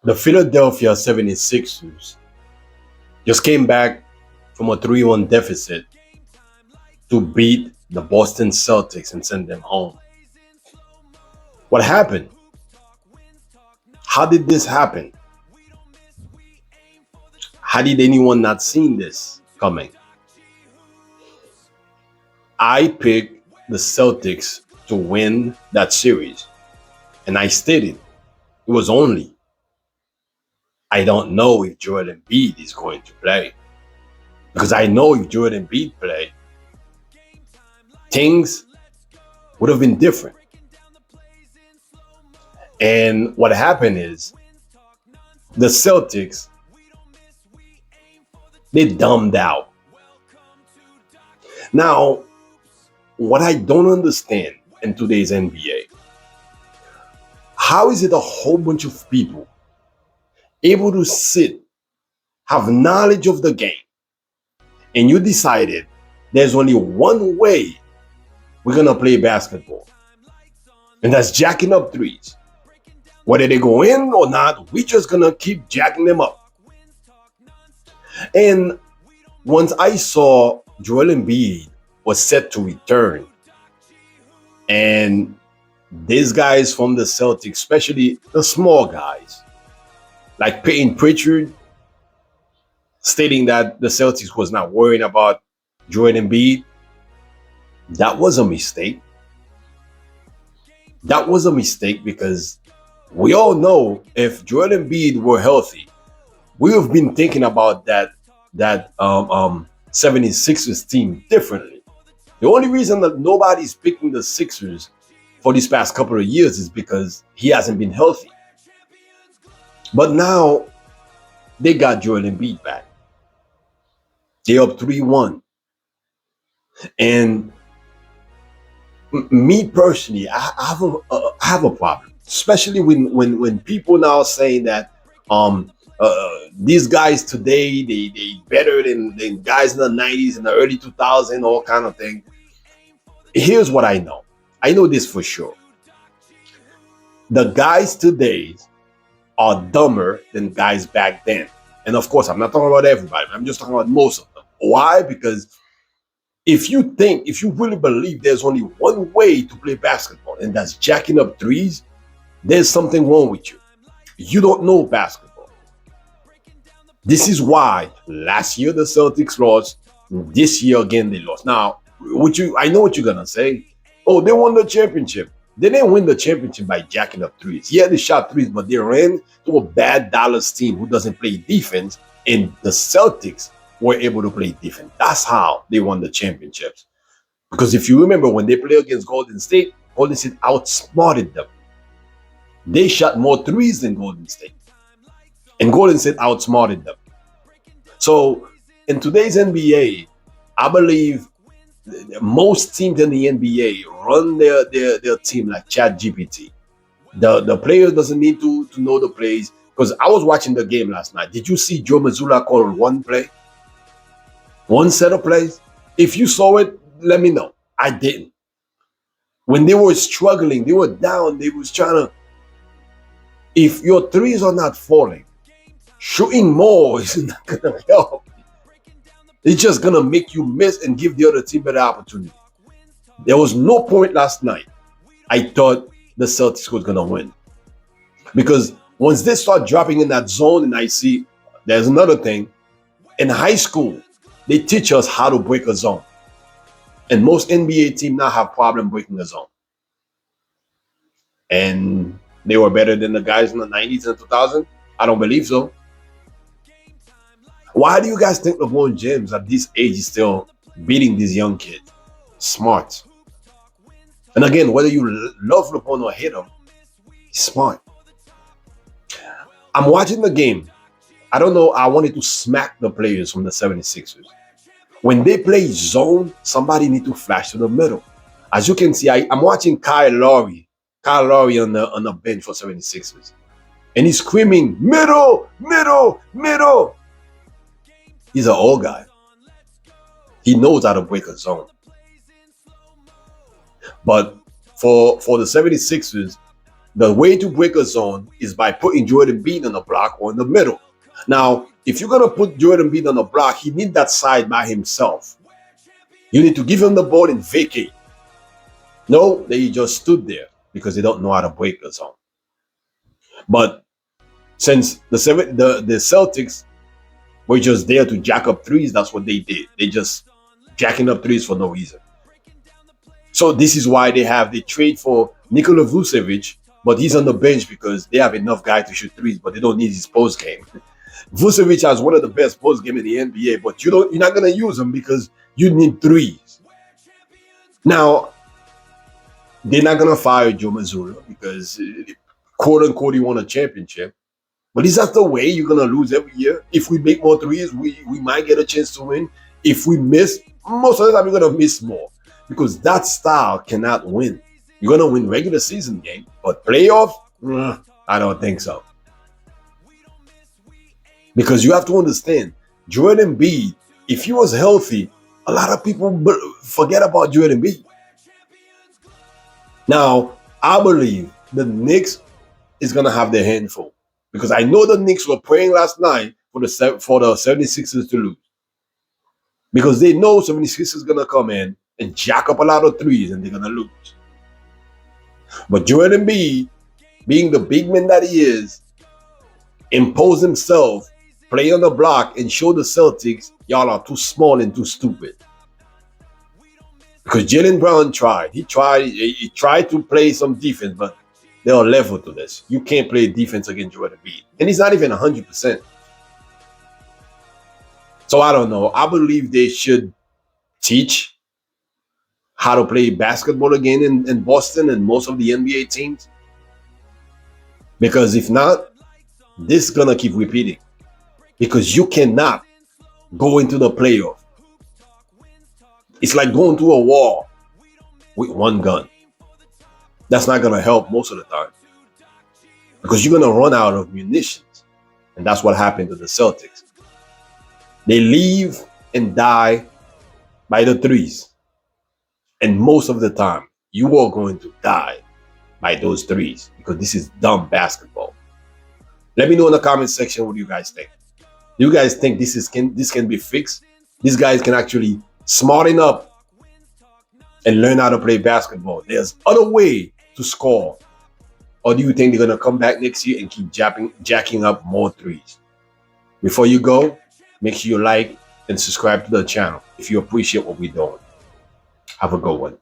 The Philadelphia 76ers just came back from a 3-1 deficit to beat the Boston Celtics and send them home. What happened? How did this happen? How did anyone not seen this coming? I picked the Celtics to win that series. And I stated it was only, I don't know if Joel Embiid is going to play. Because I know if Joel Embiid played, things would have been different. And what happened is the Celtics, they dumbed out. Now, what I don't understand in today's NBA, how is it a whole bunch of people able to sit, have knowledge of the game, and you decided there's only one way we're going to play basketball, and that's jacking up threes. Whether they go in or not, we're just going to keep jacking them up. And once I saw Joel Embiid was set to return, and these guys from the Celtics, especially the small guys, like Peyton Pritchard, stating that the Celtics was not worrying about Joel Embiid, that was a mistake. That was a mistake because we all know if Joel Embiid were healthy, we have been thinking about that 76ers team differently. The only reason that nobody's picking the Sixers for these past couple of years is because he hasn't been healthy. But now they got Joel Embiid back. They're up 3-1. And me personally, I have a problem, especially when people now saying that these guys today they better than guys in the 90s and the early 2000s, all kind of thing. Here's what I know. I know this for sure. The guys today are dumber than guys back then. And of course, I'm not talking about everybody. I'm just talking about most of them. Why? Because if you really believe there's only one way to play basketball, and that's jacking up threes, there's something wrong with you. You don't know basketball. This is why last year the Celtics lost. This year again they lost. Now, I know what you're gonna say. Oh, they won the championship. They didn't win the championship by jacking up threes. Yeah, they shot threes, but they ran to a bad Dallas team who doesn't play defense, and the Celtics were able to play defense. That's how they won the championships. Because if you remember, when they played against Golden State outsmarted them. They shot more threes than Golden State. And Golden State outsmarted them. So in today's NBA, I believe most teams in the NBA run their team like ChatGPT. The player doesn't need to know the plays. Because I was watching the game last night. Did you see Joe Mazzulla call one play? One set of plays? If you saw it, let me know. I didn't. When they were struggling, they were down, they was trying to... If your threes are not falling, shooting more is not going to help. It's just going to make you miss and give the other team better opportunity. There was no point last night I thought the Celtics was going to win. Because once they start dropping in that zone, and I see there's another thing. In high school, they teach us how to break a zone. And most NBA teams now have problem breaking a zone. And they were better than the guys in the 90s and 2000s? I don't believe so. Why do you guys think LeBron James at this age is still beating these young kids? Smart. And again, whether you love LeBron or hate him, he's smart. I'm watching the game. I don't know. I wanted to smack the players from the 76ers. When they play zone, somebody need to flash to the middle. As you can see, I'm watching Kyle Lowry on the bench for 76ers. And he's screaming, middle, middle, middle. He's an old guy. He knows how to break a zone. But for the 76ers, The way to break a zone is by putting Jordan Embiid on the block or in the middle. Now, if you're gonna put Jordan Embiid on the block, he needs that side by himself. You need to give him the ball and vacate. No, they just stood there because they don't know how to break the zone. But since the Celtics were just there to jack up threes, that's what they did. They just jacking up threes for no reason. So this is why they trade for Nikola Vucevic, but he's on the bench because they have enough guys to shoot threes, but they don't need his post game. Vucevic has one of the best post game in the NBA, but you're not gonna use him because you need threes. Now, they're not gonna fire Joe Mazzulla because quote unquote he won a championship. But is that the way you're gonna lose every year? If we make more threes, we might get a chance to win. If we miss, most of the time we're gonna miss more. Because that style cannot win. You're gonna win regular season game, but playoff, I don't think so. Because you have to understand, Jordan Embiid, if he was healthy, a lot of people forget about Jordan Embiid. Now, I believe the Knicks is gonna have their handful. Because I know the Knicks were praying last night for the 76ers to lose. Because they know 76ers is gonna come in and jack up a lot of threes and they're gonna lose. But Jordan Embiid, being the big man that he is, impose himself, play on the block, and show the Celtics y'all are too small and too stupid. Because Jaylen Brown tried. He tried to play some defense, but there are levels to this. You can't play defense against Jordan Embiid. And he's not even 100%. So I don't know. I believe they should teach how to play basketball again in Boston and most of the NBA teams. Because if not, this is going to keep repeating. Because you cannot go into the playoff. It's like going to a wall with one gun. That's not going to help most of the time. Because you're going to run out of munitions. And that's what happened to the Celtics. They live and die by the threes. And most of the time, you are going to die by those threes because this is dumb basketball. Let me know in the comment section what you guys think. Do you guys think this can be fixed? These guys can actually smarten up and learn how to play basketball. There's other way to score. Or do you think they're going to come back next year and keep jacking up more threes? Before you go, make sure you like and subscribe to the channel if you appreciate what we're doing. Have a good one.